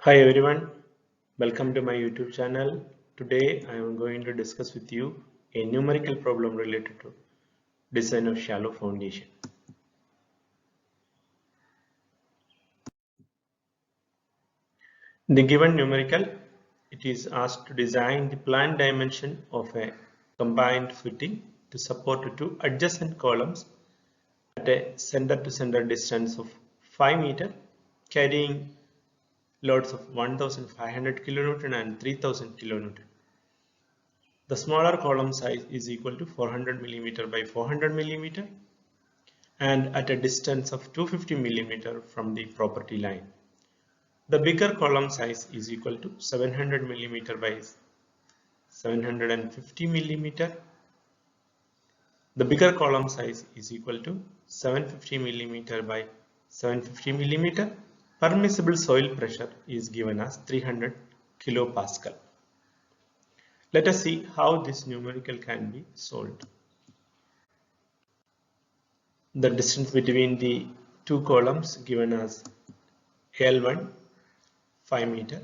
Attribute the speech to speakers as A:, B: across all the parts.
A: Hi everyone, welcome to my YouTube channel. Today I am going to discuss with you a numerical problem related to design of shallow foundation. The given numerical, it is asked to design the planned dimension of a combined footing to support two adjacent columns at a center to center distance of 5 meter carrying loads of 1500 kilonewton and 3000 kilonewton. The smaller column size is equal to 400 millimeter by 400 millimeter and at a distance of 250 millimeter from the property line. The bigger column size is equal to 700 millimeter by 750 millimeter. The bigger column size is equal to 750 millimeter by 750 millimeter. Permissible soil pressure is given as 300 kilopascal. Let us see how this numerical can be solved. The distance between the two columns given as L1 5 meter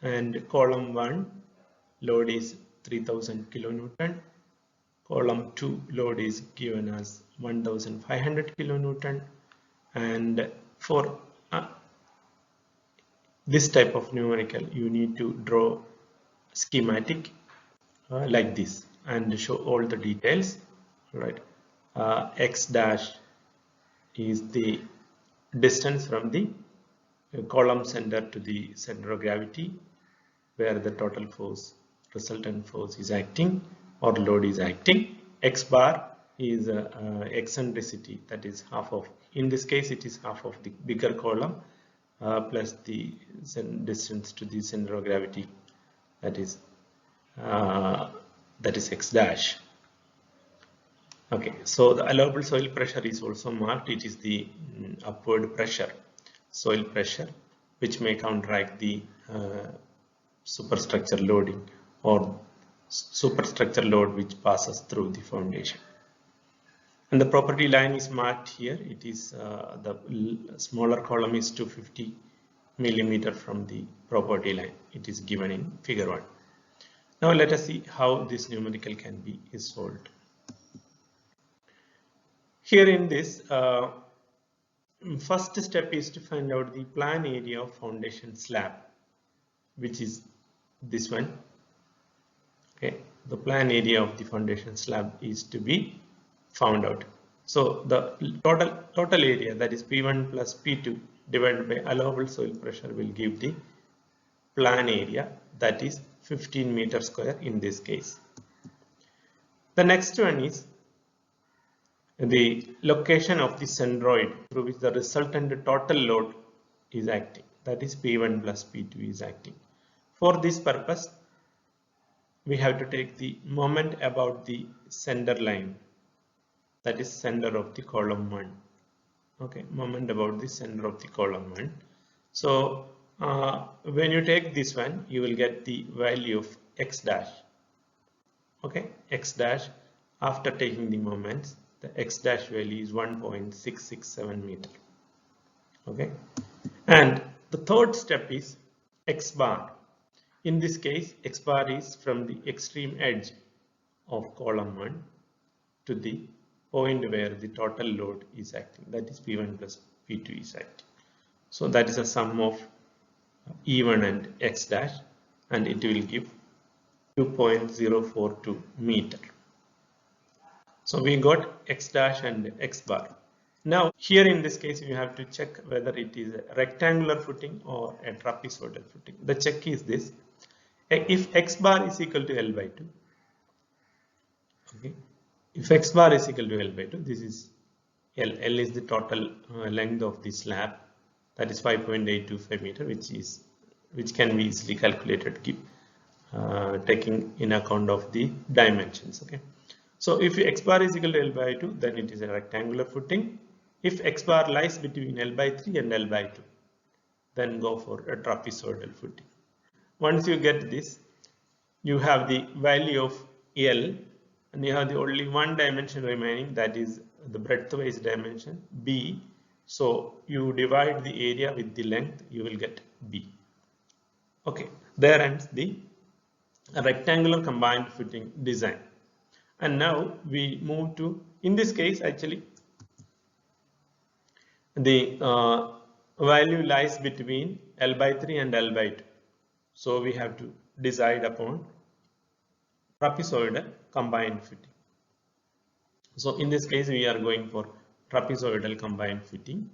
A: and column 1 load is 3000 kilonewton, column 2 load is given as 1500 kilonewton, and for this type of numerical you need to draw schematic like this and show all the details, right? X dash is the distance from the column center to the center of gravity where the total force, resultant force is acting or load is acting. X bar is eccentricity, that is half of, in this case it is half of the bigger column plus the distance to the center of gravity, that is X dash. Okay, so the allowable soil pressure is also marked. It is the upward pressure, soil pressure, which may counteract the superstructure loading or superstructure load which passes through the foundation. And the property line is marked here. It is the smaller column is 250 millimeter from the property line. It is given in figure 1. Now let us see how this numerical can be solved. Here in this, first step is to find out the plan area of foundation slab, which is this one. Okay, the plan area of the foundation slab is to be found out. So the total area, that is P1 plus P2 divided by allowable soil pressure, will give the plan area, that is 15 meter square in this case. The next one is the location of the centroid through which the resultant total load is acting, that is P1 plus P2 is acting. For this purpose, we have to take the moment about the center line, that is center of the column 1. Okay, moment about the center of the column 1. So when you take this one, you will get the value of X dash. Okay, X dash, after taking the moments, the X dash value is 1.667 meter. Okay, and the third step is X bar. In this case, X bar is from the extreme edge of column 1 to the point where the total load is acting, that is P1 plus P2 is acting. So that is a sum of E1 and X dash, and it will give 2.042 meter. So we got X dash and X bar. Now here in this case you have to check whether it is a rectangular footing or a trapezoidal footing. The check is this: if X bar is equal to L by 2, okay, if X bar is equal to L by 2, this is L. L is the total length of the slab, that is 5.825 meter, which can be easily calculated taking in account of the dimensions. Okay, so if X bar is equal to L by 2, then it is a rectangular footing. If X bar lies between L by 3 and L by 2, then go for a trapezoidal footing. Once you get this, you have the value of L, and you have the only one dimension remaining, that is the breadth-wise dimension B. So you divide the area with the length, you will get B. Okay, there ends the rectangular combined footing design. And now we move to, in this case actually, the value lies between L by 3 and L by 2. So we have to decide upon trapezoidal combined footing. So in this case we are going for trapezoidal combined footing.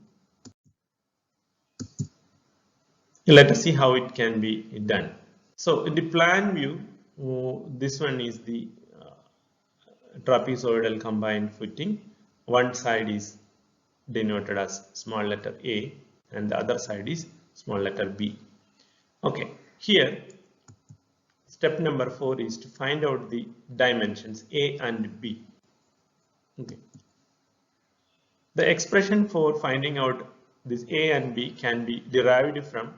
A: Let us see how it can be done. So in the plan view, this one is the trapezoidal combined footing. One side is denoted as small letter A and the other side is small letter B. Okay, here step number 4 is to find out the dimensions A and B. Okay. The expression for finding out this A and B can be derived from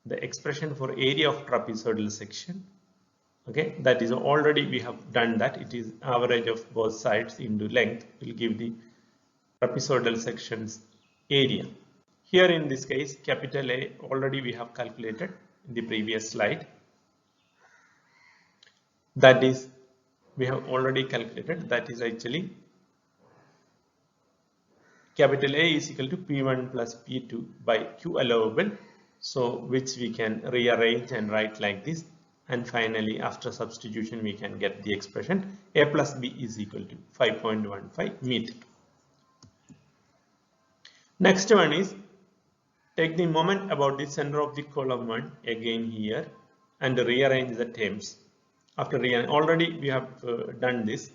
A: the expression for area of trapezoidal section. Okay, that is already we have done that. It is average of both sides into length will give the trapezoidal section's area. Here in this case, capital A already we have calculated in the previous slide. That is, we have already calculated, that is actually capital A is equal to P1 plus P2 by Q allowable. So which we can rearrange and write like this. And finally, after substitution, we can get the expression A plus B is equal to 5.15 meter. Next one is take the moment about the center of the column 1 again here and rearrange the terms. After already we have done this.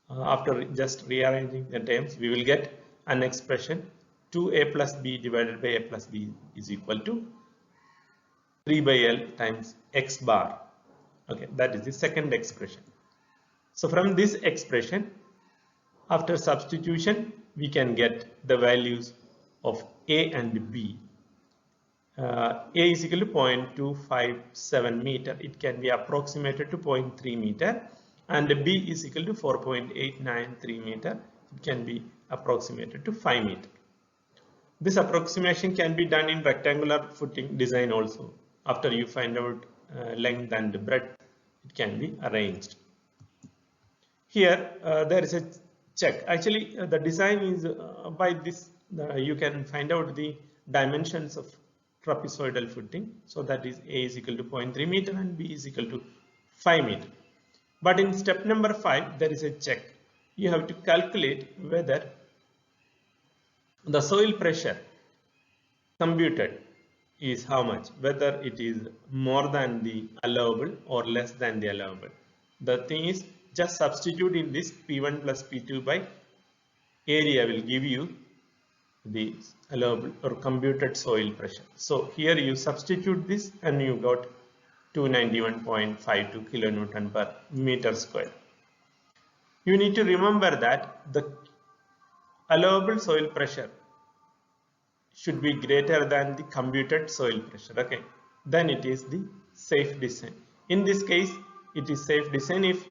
A: After just rearranging the terms, we will get an expression 2A plus B divided by A plus B is equal to 3 by L times X bar. Okay, that is the second expression. So from this expression, after substitution, we can get the values of A and B. A is equal to 0.257 meter. It can be approximated to 0.3 meter. And B is equal to 4.893 meter. It can be approximated to 5 meter. This approximation can be done in rectangular footing design also. After you find out length and breadth, it can be arranged. Here there is a check. Actually, the design is by this you can find out the dimensions of trapezoidal footing. So that is A is equal to 0.3 meter and B is equal to 5 meter. But in step number 5, there is a check. You have to calculate whether the soil pressure computed is how much, whether it is more than the allowable or less than the allowable. The thing is, just substitute in this P1 plus P2 by area will give you the allowable or computed soil pressure. So here you substitute this and you got 291.52 kilonewton per meter square. You need to remember that the allowable soil pressure should be greater than the computed soil pressure. Okay, then it is the safe design. In this case, it is safe design if